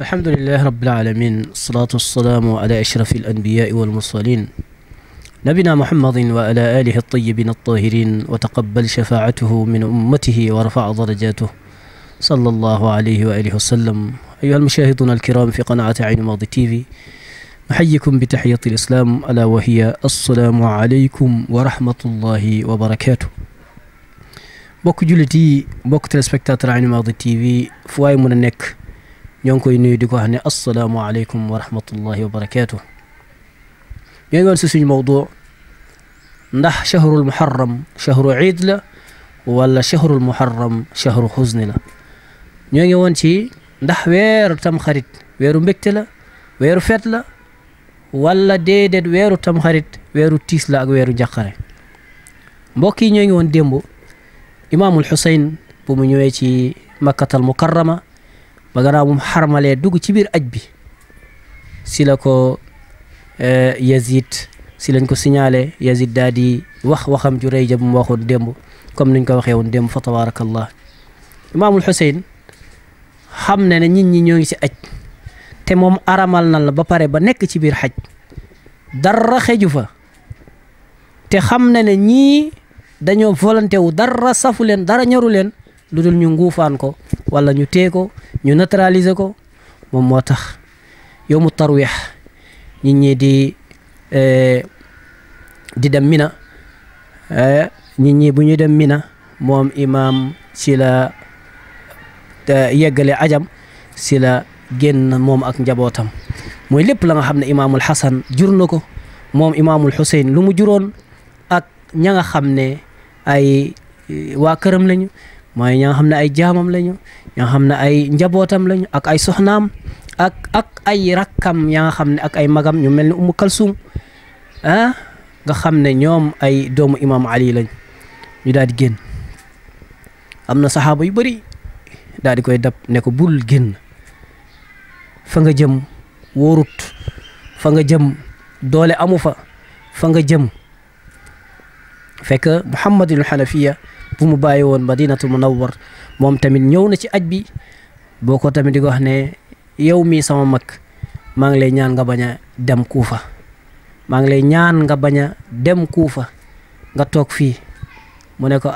الحمد لله رب العالمين، الصلاة والسلام على أشرف الأنبياء والمرسلين نبينا محمد وعلى آله الطيبين الطاهرين، وتقبل شفاعته من أمته ورفع درجاته صلى الله عليه وآله وسلم. أيها المشاهدون الكرام في قناة عين ماضي تيفي، نحييكم بتحية الإسلام ألا وهي السلام عليكم ورحمة الله وبركاته. بوك جولتي بوك تلسبكتاتر عين ماضي تيفي فواي من النك ñonko nuyu diko xane assalamu alaykum wa rahmatullahi wa barakatuh. ñoy won ci suñu mawdu ndax shahrul muharram shahru eid la wala shahrul muharram shahru huzn la. ñoy won ci ndax wéru tam xarit wéru mbekté la wéru fet la wala dedet wéru tam xarit wéru tiis la ak wéru jaxare. mbokk yi ñoy won dembo imamul husayn bu mu ñëwé ci makkatal mukarrama bagana mum harmale dugg ci bir aj bi si la ko Yazid si lañ ko signalé Yazid dadi wax waxam ju reey ja bu waxon demb comme niñ ko waxé won demb fa tabarakallah. Imamul Husayn xamne ne nit ñi ñoo ngi ci aj te mom aramal na la ba pare ba nek ci bir haj dara xeju fa te xamne ne ñi dañoo volonté wu dara safu len dara ñoru len ludul ñu nguufaan ko wala ñu téko ñu neutraliser ko mom motax yowmu tarwih nit ñi di dem Mina nit ñi bu ñu dem Mina mom imam ci la yeggale ajam ci la genn mom ak njabotam moy lépp la nga xamne imamul Hasan jurnako mom imamul Husayn lu mu juron ak ña nga xamne ay wa kërëm lañu mooy ña nga xam ne ay jaamam lañu ña nga xam ne ay njabootam lañu ak ay soxnaam ak ay rakkam ya nga xam ne ak ay magam ñu mel ni Umm Kalsum nga xam ne ñoom ay doomu imam Ali lañ ñu daal di génn. am na saxaaba yu bëri daal di koy dab ne ko bul génn fa nga jëm wóorut fa nga jëm doole amu fa nga jëm fekk Muhammadul Hanafiya bu mu bàyyi woon Madinatul Munawwar moom tamit ñëw na ci aj bi boo ko tamit di ko wax ne yow mii sama mag maa ngi lay ñaan nga bañ a dem Kuufa maa ngi lay ñaan nga bañ a dem Kuufa nga toog fii mu ne ko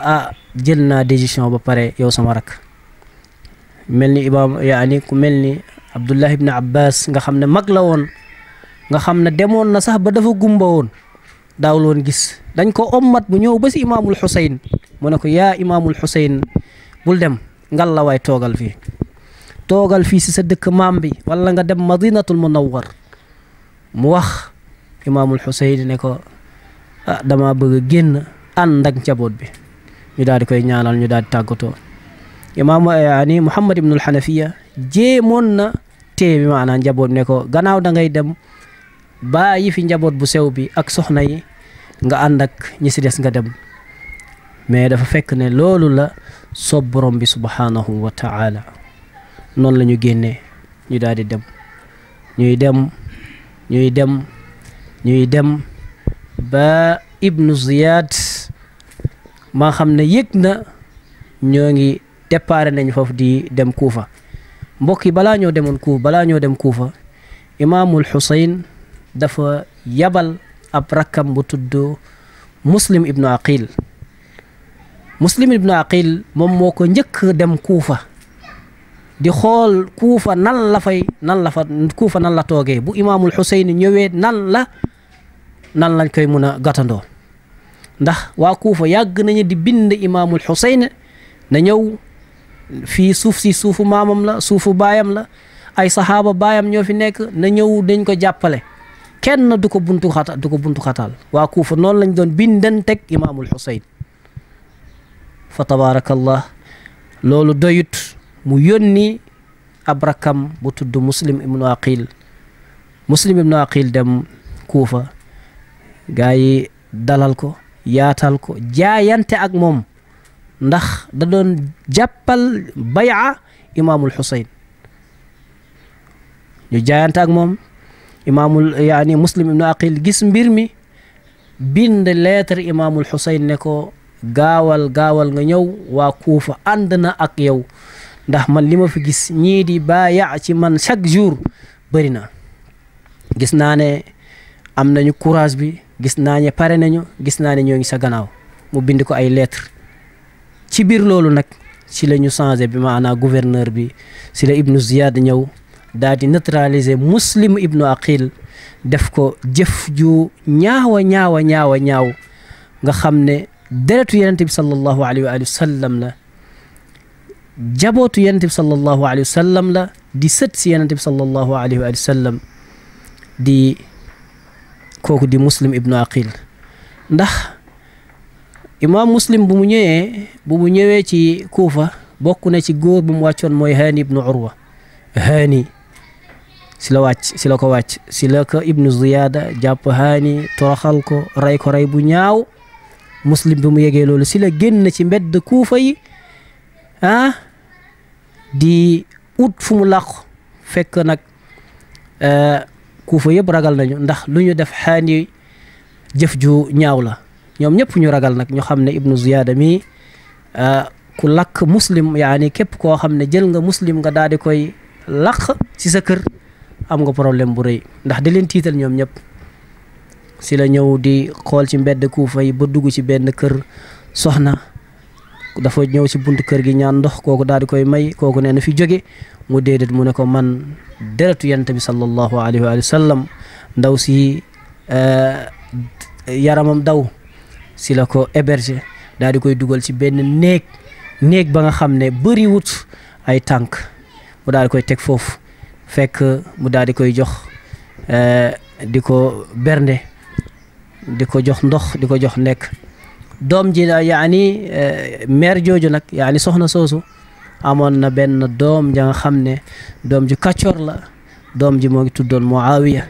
jël naa décision ba pare yow sama rak mel ni imaam yaani ku mel ni Abdullah ibn Abbas nga xam ne mag la woon nga xam ne demoon na sax ba dafa gumba woon daawul woon gis dañ ko ommat bu ñëw ba si imaamul Husayn mu ne ko yaa imaamul Husayn bul dem ngal la waay toogal fii si sa dëkk maam bi wala nga dem Madinatul Munawwar mu wax imaamul Husayn ne ko dama bëgg a génn ànd ak njaboot bi ñu daal di koy ñaanal ñu daal di tàggatoo. imaam yaani Muhammad ibnul Hanafiya jéemoon na tee bi maanaam njaboot ne ko gannaaw da ngay dem bàyyi fi njaboot bu sew bi ak soxna yi nga ànd ak ñi si des nga dem mais dafa fekk ne loolu la soob borom bi subhanahu wa ta'ala noonu la ñu génnee ñu daal di dem ñuy dem ba Ibnu Ziyad maa xam ne yëg na ñoo ngi déparé nañ foofu di dem Kuufa. mbokk yi balaa ñoo dem Kuufa imaamul Husayn dafa yabal ab rakkam bu tudd Muslim ibnu Aqil moom moo ko njëkk dem Kuufa di xool Kuufa nan la toogee bu imaamul Husayn ñëwee nan lañ koy mun a gàttandoo ndax waa Kuufa yàgg nañu di bind imaamul Husayn na ñëw fii suuf si suufu maamam la suufu baayam la ay saxaaba baayam ñoo fi nekk na ñëw dañ ko jàppale kenn du ko buntu xatal waa Kuufa noonu lañ doon bindanteeg imaamul Husayn fa tabarakallah loolu doyut mu yónni ab rakkam bu tudd Muslim ibnu Aqil dem Kuufa gaa yi dalal ko yaatal ko jaayante ak moom ndax da doon jàppal bay'a imaamul Husayn ñu jaayante ak moom imaamul yaani Muslim ibnu Aqil gis mbir mi bind lettre imaamul Husayn ne ko gaawal nga ñëw waa Kuufa ànd na ak yow ndax man li ma fi gis ñii di baayaa ci man chaque jour bëri na. gis naa ne am nañu courage bi, gis naa ne pare nañu, gis naa ne ñoo ngi sa gannaaw. mu bind ko ay lettres ci biir loolu nag ci la ñu changé bi maanaa gouverneur bi ci la Ibnu Ziyad ñëw daal di neutraliser Muslim ibnu Aqil, def ko jëf ju ñaawa ñaawa ñaawa ñaaw nga xam ne deretu yonent bi sallallahu alayhi wa sallam la, jabootu yonent bi sallallahu alayhi wa sallam la, di sët si yonent bi sallallahu alayhi wa sallam, di kooku di Muslim ibnu Aqil. ndax imaam Muslim bu mu ñëwee ci Kuufa bokk na ci góor bu mu wàccoon mooy Haani ibnu Urwa. Haani si la ko wàcc si la ko Ibnu Ziyaada jàpp Haani toroxal ko rey bu ñaaw. Muslim bi mu yegee loolu si la génn ci mbedd Kuufa yi di ut fu mu làqu. fekk nag Kuufa yëpp ragal nañu ndax lu ñu def Haani jëf ju ñaaw la. ñoom ñëpp ñu ragal nag ñu xam ne Ibnu Ziyaada mi ku lakk Muslim yaani képp koo xam ne jël nga Muslim nga daal di koy lakk ci sa kër am nga problème bu rëy ndax di leen tiital ñoom ñëpp. si la ñëw di xool ci mbedd Kuufa yi ba dugg ci benn kër soxna, dafa ñëw ci buntu kër gi ñaan ndox, kooku daal di koy may. kooku nee na fi jóge mu déedéet, mu ne ko man deretu yonent bi sallallahu alayhi wa sallam. ndaw si yaramam daw, si la ko héberger daal di koy dugal ci benn néeg ba nga xam ne bëri wut ay tànk, mu daal di koy teg foofu. fekk mu daal di koy jox di ko bernde, di ko jox ndox, di ko jox nekk. doom ji yaani mère jooju nag yaani soxna soosu amoon na benn doom ja nga xam ne doom ju kàccoor la. doom ji moo ngi tuddoon Muawiya.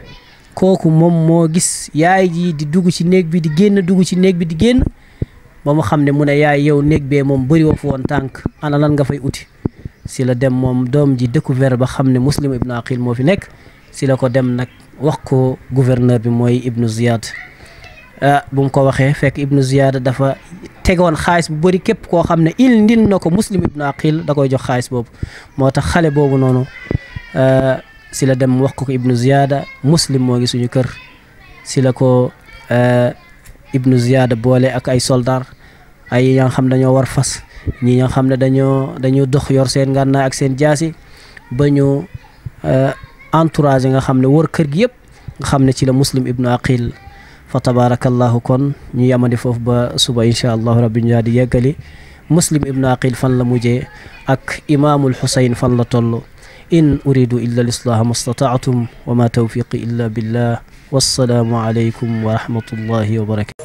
kooku moom moo gis yaay ji di dugg ci néeg bi di génn, dugg ci néeg bi di génn, ba mu xam ne mu ne yaay yow néeg bee moom bëri woo fu woon tànk, ana lan nga fay uti. si la dem moom doom ji découvert ba xam ne Muslim ibnu Aqil moo fi nekk. si la ko dem nag wax ko gouverneur bi mooy Ibnu Ziyad. bu mu ko waxee fekk Ibnu Ziyad dafa tegoon xaalis bu bëri képp koo xam ne indil na ko Muslim ibnu Aqil da koy jox xaalis boobu. moo tax xale boobu noonu si la dem wax ko Ibnu Ziyad. Muslim moo ngi suñu kër. si la ko Ibnu Ziyad boole ak ay soldar, ay ñoo xam dañoo war fas, ñi ñoo xam ne dañoo dox yor seen ngànnaay ak seen jaasi, ba ñu entourage nga xam ne wër kër gi yëpp nga xam ne ci la Muslim ibnu Aqil. fa tabarakallahu kon ñu yamadi foofu ba suba insha allahu rabbi ñu di yeggali Muslim ibnu Aqil fan la mujjee ak imaamul Xusayn fan la toll. in uridu illa al-islaha ma stata'tum wa ma tawfiqi illa billah. wassalaamu alaykum wa rahmatullahi wa barakatuh.